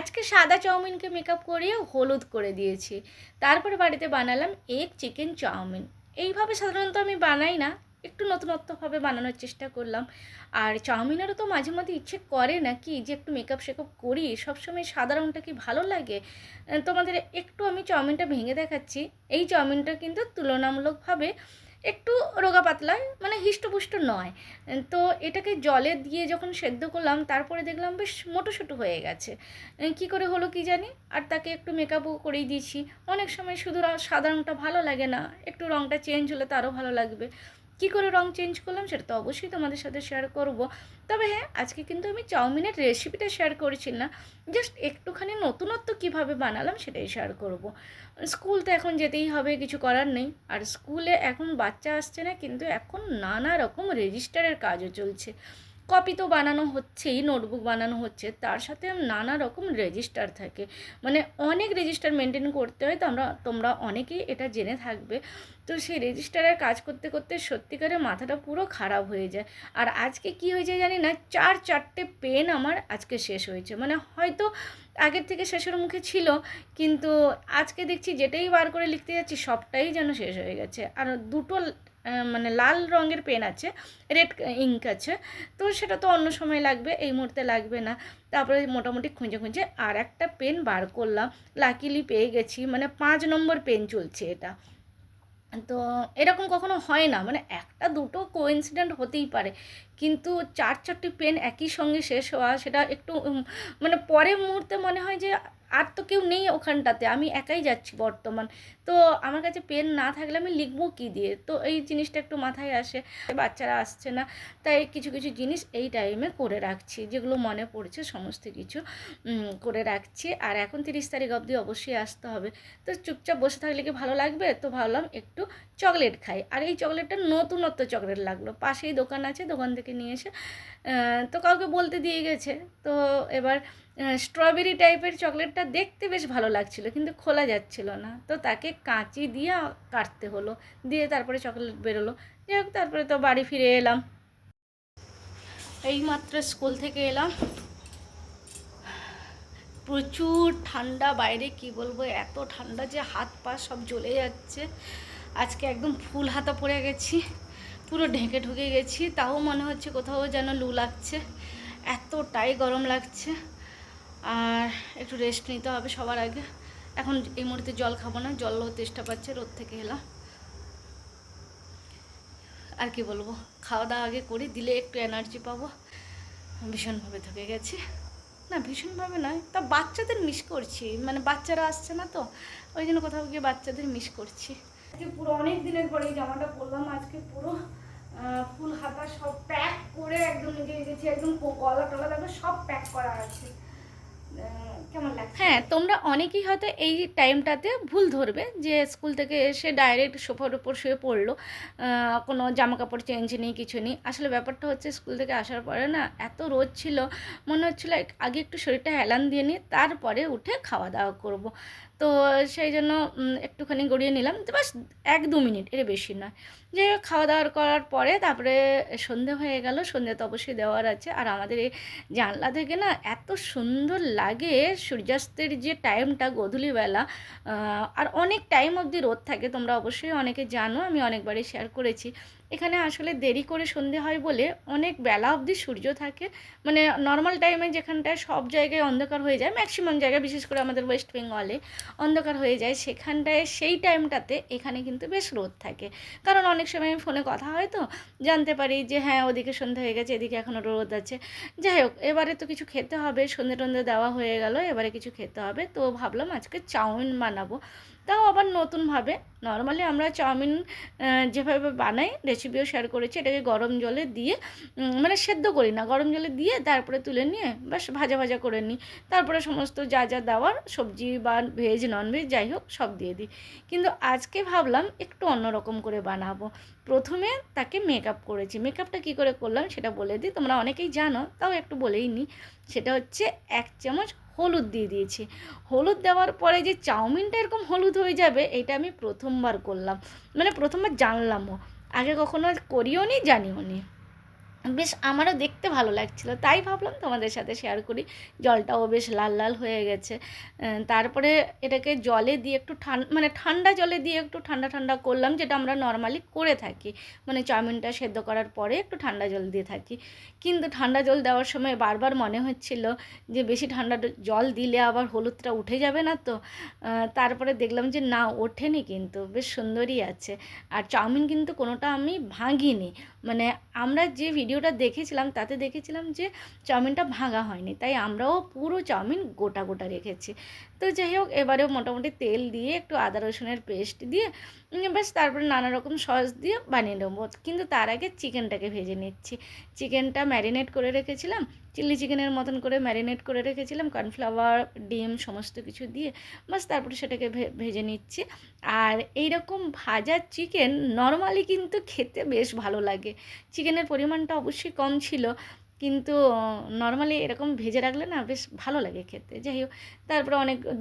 আজকে সাদা চাউমিনকে মেকআপ করিয়ে হলুদ করে দিয়েছি। তারপরে বাড়িতে বানালাম এগ চিকেন চাউমিন। এইভাবে সাধারণত আমি বানাই না, একটু নতুনত্বভাবে বানানোর চেষ্টা করলাম। আর চাউমিনেরও তো মাঝে মধ্যে ইচ্ছে করে না কি যে একটু মেকআপ শেকআপ করি, সবসময় সাদা রঙটা কি ভালো লাগে। তোমাদের একটু আমি চাউমিনটা ভেঙে দেখাচ্ছি। এই চাউমিনটা কিন্তু তুলনামূলকভাবে একটু রোগা পাতলা, মানে হিষ্টপুষ্ট নয়। তো এটাকে জলে দিয়ে যখন সেদ্ধ করলাম তারপরে দেখলাম বেশ মোটোসোটো হয়ে গেছে। কী করে হলো কি জানি। আর তাকে একটু মেকআপও করেই দিয়েছি। অনেক সময় শুধু সাদা রঙটা ভালো লাগে না, একটু রঙটা চেঞ্জ হলে তো আরও ভালো লাগবে। কী করে রঙ চেঞ্জ করলাম সেটা তো অবশ্যই তোমাদের সাথে শেয়ার করব। তবে হ্যাঁ, আজকে কিন্তু আমি চাউমিনের রেসিপিটা শেয়ার করছি না, জাস্ট একটুখানি নতুনত্ব কীভাবে বানালাম সেটাই শেয়ার করব। স্কুল তো এখন যেতেই হবে, কিছু করার নেই। আর স্কুলে এখন বাচ্চা আসছে না, কিন্তু এখন নানা রকম রেজিস্টারের কাজও চলছে। কপি তো বানানো হচ্ছেই, নোটবুক বানানো হচ্ছে, তার সাথে নানা রকম রেজিস্টার থাকে, মানে অনেক রেজিস্টার মেনটেন করতে হয়। তো তোমরা অনেকেই এটা জেনে থাকবে। তো সেই রেজিস্টারের কাজ করতে করতে সত্যিকারে মাথাটা পুরো খারাপ হয়ে যায়। আর আজকে কি হয়েছে জানি না, চারটে পেন আমার আজকে শেষ হয়েছে। মানে হয়তো আগের থেকে শেষের মুখে ছিল, কিন্তু আজকে দেখছি যেটাই বার করে লিখতে যাচ্ছি সবটাই যেন শেষ হয়ে গেছে। আর দুটো মানে লাল রঙের পেন আছে, রেড ইঙ্ক আছে, তো সেটা তো অন্য সময় লাগবে, এই মুহূর্তে লাগবে না। তারপরে মোটামুটি খুঁজে খুঁজে আর একটা পেন বার করলাম, লাকিলি পেয়ে গেছি। মানে 5 নম্বর পেন চলছে এটা। তো এরকম কখনো হয় না, মানে একটা দুটো কোইন্সিডেন্ট হতেই পারে, কিন্তু চারটে পেন একই সঙ্গে শেষ হওয়া, সেটা একটু মানে পরের মুহূর্তে মনে হয় যে আর তো কেউ নেই ওখানটাতে, আমি একাই যাচ্ছি বর্তমান। তো আমার কাছে পেন না থাকলে আমি লিখবো কী দিয়ে, তো এই জিনিসটা একটু মাথায় আসে। বাচ্চারা আসছে না, তাই কিছু কিছু জিনিস এই টাইমে করে রাখছি, যেগুলো মনে পড়ছে সমস্ত কিছু করে রাখছি। আর এখন 30 তারিখ অবধি অবশ্যই আসতে হবে। তো চুপচাপ বসে থাকলে কি ভালো লাগবে, তো ভাবলাম একটু চকলেট খাই। আর এই চকলেটটা নতুনত্ব চকলেট লাগলো, পাশেই দোকান আছে, দোকান থেকে নিয়ে এসে তো কাউকে বলতে দিয়ে গেছে। তো এবার স্ট্রবেরি টাইপের চকলেটটা দেখতে বেশ ভালো লাগছিল, কিন্তু খোলা যাচ্ছিল না, তো তাকে কাঁচি দিয়ে কাটতে হলো, দিয়ে তারপরে চকলেট বেরোলো। যাই হোক, তারপরে তো বাড়ি ফিরে এলাম। এইমাত্র স্কুল থেকে এলাম, প্রচুর ঠান্ডা বাইরে, কি বলবো, এত ঠান্ডা যে হাত পা সব জ্বলে যাচ্ছে। আজকে একদম ফুল হাতা পরে গেছি, পুরো ঢেকে ঢুকে গেছি, তাও মনে হচ্ছে কোথাও যেন লু লাগছে, এতটাই গরম লাগছে। আর একটু রেস্ট নিতে হবে সবার আগে। এখন এই মুহূর্তে জল খাবো না, জলও তেষ্টা পাচ্ছে, রোদ থেকে এলাম। আর কি বলবো, খাওয়া দাওয়া আগে করে দিলে একটু এনার্জি পাবো। ভীষণভাবে থকে গেছি, না ভীষণভাবে নয়, তা বাচ্চাদের মিস করছি, মানে বাচ্চারা আসছে না, তো ওই জন্য কোথাও গিয়ে বাচ্চাদের মিস করছি। আজকে পুরো অনেক দিনের পরে এই জামাটা পরলাম, আজকে পুরো ফুল হাতা সব প্যাক করে একদম নিজে গেছি, একদম গলা টলা দেখো সব প্যাক করা আছে। কেমন লাগছে? হ্যাঁ, তোমরা অনেকেই হয়তো এই টাইমটাতে ভুল ধরবে যে স্কুল থেকে এসে ডাইরেক্ট সোফার উপর শুয়ে পড়লো, কোনো জামা কাপড় চেঞ্জ নেই, কিছু নেই। আসলে ব্যাপারটা হচ্ছে, স্কুল থেকে আসার পরে না এত রোদ ছিল, মনে হচ্ছিলো আগে একটু শরীরটা হেলান দিয়ে নিই, তারপরে উঠে খাওয়া দাওয়া করব। তো সেই জন্য একটুখানি গড়িয়ে নিলাম, তো বাস 1-2 মিনিট, এর বেশি নয়। যে খাওয়া দাওয়া করার পরে তারপরে সন্ধে হয়ে গেল, সন্ধে তো অবশ্যই দেওয়ার আছে। আর আমাদের এই জানলা থেকে না এত সুন্দর লাগে সূর্যাস্তের যে টাইমটা, গধূলিবেলা। আর অনেক টাইম অবধি রোদ থাকে, তোমরা অবশ্যই অনেকে জানো, আমি অনেকবারই শেয়ার করেছি। এখানে আসলে দেরি করে সন্ধে হয় বলে অনেক বেলা অবধি সূর্য থাকে। মানে নর্মাল টাইমে যেখানটায় সব জায়গায় অন্ধকার হয়ে যায়, ম্যাক্সিমাম জায়গায়, বিশেষ করে আমাদের ওয়েস্ট বেঙ্গলে অন্ধকার হয়ে যায়, সেখানটায় সেই টাইমটাতে এখানে কিন্তু বেশ রোদ থাকে। কারণ অনেক সময় আমি ফোনে কথা হয়, তো জানতে পারি যে হ্যাঁ ওদিকে সন্ধে হয়ে গেছে, এদিকে এখনও রোদ আছে। যাই হোক, এবারে তো কিছু খেতে হবে, সন্ধে টন্ধে দেওয়া হয়ে গেল, এবারে কিছু খেতে হবে। তো ভাবলাম আজকে চাউমিন বানাবো, তাও আবার নতুনভাবে। নর্মালি আমরা চাউমিন যেভাবে বানাই, রেসিপিও শেয়ার করেছি, এটাকে গরম জলে দিয়ে, মানে সেদ্ধ করি না, গরম জলে দিয়ে তারপরে তুলে নিয়ে বাস ভাজা ভাজা করে নিই। তারপরে সমস্ত যা যা দেওয়ার সবজি বা ভেজ ননভেজ যাই হোক সব দিয়ে দিই। কিন্তু আজকে ভাবলাম একটু অন্যরকম করে বানাবো। প্রথমে তাকে মেকআপ করেছি। মেকআপটা কী করে করলাম সেটা বলে দিই, তোমরা অনেকেই জানো, তাও একটু বলেই নিই। সেটা হচ্ছে 1 চামচ হলুদ দিয়ে দিয়েছি। হলুদ দেওয়ার পরে যে চাউমিনটা এরকম হলুদ হয়ে যাবে, এটা আমি প্রথমবার করলাম, মানে প্রথমবার জানলামও, আগে কখনো করিও নি, জানিও নি। বেশ আমারও দেখতে ভালো লাগছিলো, তাই ভাবলাম তোমাদের সাথে শেয়ার করি। জলটাও বেশ লাল লাল হয়ে গেছে। তারপরে এটাকে জলে দিয়ে একটু মানে ঠান্ডা জলে দিয়ে একটু ঠান্ডা ঠান্ডা করলাম, যেটা আমরা নর্মালি করে থাকি, মানে চাউমিনটা সেদ্ধ করার পরে একটু ঠান্ডা জল দিয়ে থাকি। কিন্তু ঠান্ডা জল দেওয়ার সময় বারবার মনে হচ্ছিল যে বেশি ঠান্ডা জল দিলে আবার হলুদটা উঠে যাবে না তো। তারপরে দেখলাম যে না, ওঠেনি, কিন্তু বেশ সুন্দরই আছে। আর চাউমিন কিন্তু কোনোটা আমি ভাঙিনি, মানে আমরা যে ভিডিওটা দেখেছিলাম তাতে দেখেছিলাম যে চাউমিনটা ভাঙা হয়নি, তাই আমরাও পুরো চাউমিন গোটা গোটা রেখেছি। তো যাই হোক, এবারেও মোটামুটি তেল দিয়ে একটু আদা রসুনের পেস্ট দিয়ে ব্যাস, তারপরে নানা রকম সস দিয়ে বানিয়ে নেবো। কিন্তু তার আগে চিকেনটাকে ভেজে নিচ্ছি। চিকেনটা ম্যারিনেট করে রেখেছিলাম, চিলি চিকেনের মতন করে ম্যারিনেট করে রেখেছিলাম, কর্নফ্লাওয়ার, ডিম সমস্ত কিছু দিয়ে। বাস তারপরে সেটাকে ভেজে নিচ্ছি। আর এইরকম ভাজা চিকেন নর্মালি কিন্তু খেতে বেশ ভালো লাগে। চিকেনের পরিমাণটা অবশ্যই কম ছিল, কিন্তু নর্মালি এরকম ভেজে রাখলে না বেশ ভালো লাগে খেতে। যাই হোক, তারপরে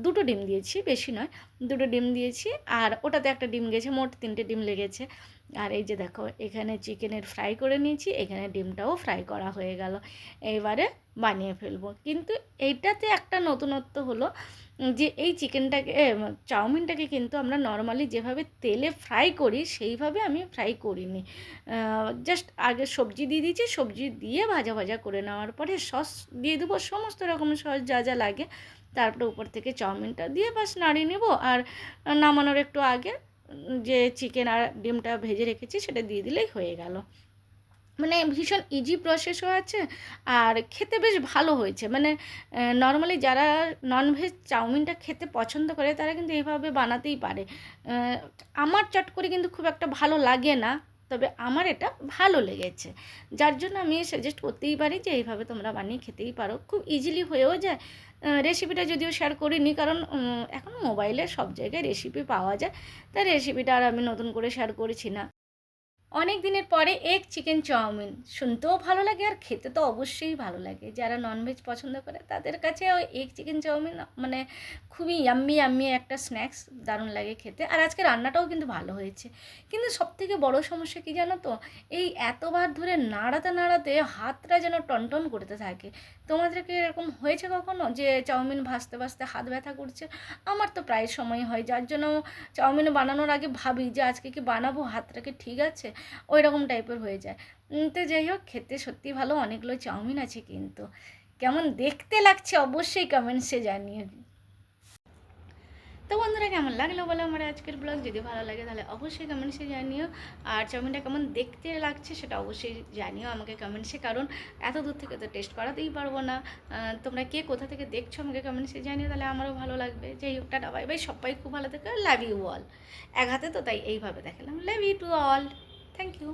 দুটো ডিম দিয়েছি, বেশি নয়, দুটো ডিম দিয়েছি। আর ওটাতে একটা ডিম গেছে, মোট 3টে ডিম লেগেছে। আর এই যে দেখো, এখানে চিকেনের ফ্রাই করে নিয়েছি, এখানে ডিমটাও ফ্রাই করা হয়ে গেল। এইবারে বানিয়ে ফেলবো। কিন্তু এইটাতে একটা নতুনত্ব হলো যে এই চাউমিনটাকে কিন্তু আমরা নর্মালি যেভাবে তেলে ফ্রাই করি সেইভাবে আমি ফ্রাই করিনি। জাস্ট আগে সবজি দিয়ে দিয়েছি, সবজি দিয়ে ভাজা ভাজা করে নেওয়ার পরে সস দিয়ে দেবো, সমস্ত রকমের সস যা যা লাগে। তারপরে উপর থেকে চাউমিনটা দিয়ে বাস নাড়িয়ে নেব। আর নামানোর একটু আগে যে চিকেন আর ডিমটা ভেজে রেখেছি সেটা দিয়ে দিলেই হয়ে গেল। মানে ভীষণ ইজি প্রসেসও আছে, আর খেতে বেশ ভালো হয়েছে। মানে নর্মালি যারা ননভেজ চাউমিনটা খেতে পছন্দ করে তারা কিন্তু এইভাবে বানাতেই পারে। আমার চট করে কিন্তু খুব একটা ভালো লাগে না, তবে আমার এটা ভালো লেগেছে, যার জন্য আমি সাজেস্ট করতেই পারি যে এইভাবে তোমরা বানিয়ে খেতেই পারো। খুব ইজিলি হয়েও যায়। রেসিপিটা যদিও শেয়ার করিনি, কারণ এখন মোবাইলে সব জায়গায় রেসিপি পাওয়া যায়, তাই রেসিপিটা আর আমি নতুন করে শেয়ার করেছি না। অনেক দিনের পরে এগ চিকেন চাউমিন, শুনতেও ভালো লাগে আর খেতে তো অবশ্যই ভালো লাগে। যারা ননভেজ পছন্দ করে তাদের কাছে ওই এগ চিকেন চাউমিন মানে খুবই ইয়াম্মি ইয়াম্মি একটা স্ন্যাক্স, দারুণ লাগে খেতে। আর আজকে রান্নাটাও কিন্তু ভালো হয়েছে। কিন্তু সবথেকে বড় সমস্যা কী জানো তো, এই এতবার ধরে নাড়াতে নাড়াতে হাতটা যেন টনটন করতে থাকে। তোমাদেরকে এরকম হয়েছে কখনো যে চাউমিন ভাজতে ভাজতে হাত ব্যথা করছে? আমার তো প্রায় সময় হয়, যার জন্য চাউমিন বানানোর আগে ভাবি যে আজকে কি বানাবো, হাতটা কি ঠিক আছে, ওই রকম টাইপের হয়ে যায়। তো যাই হোক, খেতে সত্যি ভালো, অনেকগুলো চাউমিন আছে। কিন্তু কেমন দেখতে লাগছে অবশ্যই কমেন্টসে জানিয়ে। তো বন্ধুরা, কেমন লাগলো বলো আমার আজকের ব্লগ? যদি ভালো লাগে তাহলে অবশ্যই কমেন্টসে জানিও। আর চাউমিনটা কেমন দেখতে লাগছে সেটা অবশ্যই জানিও আমাকে কমেন্টসে, কারণ এত দূর থেকে তো টেস্ট করাতেই পারবো না। তোমরা কে কোথা থেকে দেখছো আমাকে কমেন্টসে জানিও, তাহলে আমারও ভালো লাগবে। যাই হোক, টাটা বাই বাই, সবাই খুব ভালো থেকে, লাভ ইউ অল। এক হাতে তো তাই এইভাবে দেখালাম, love you to all, thank you.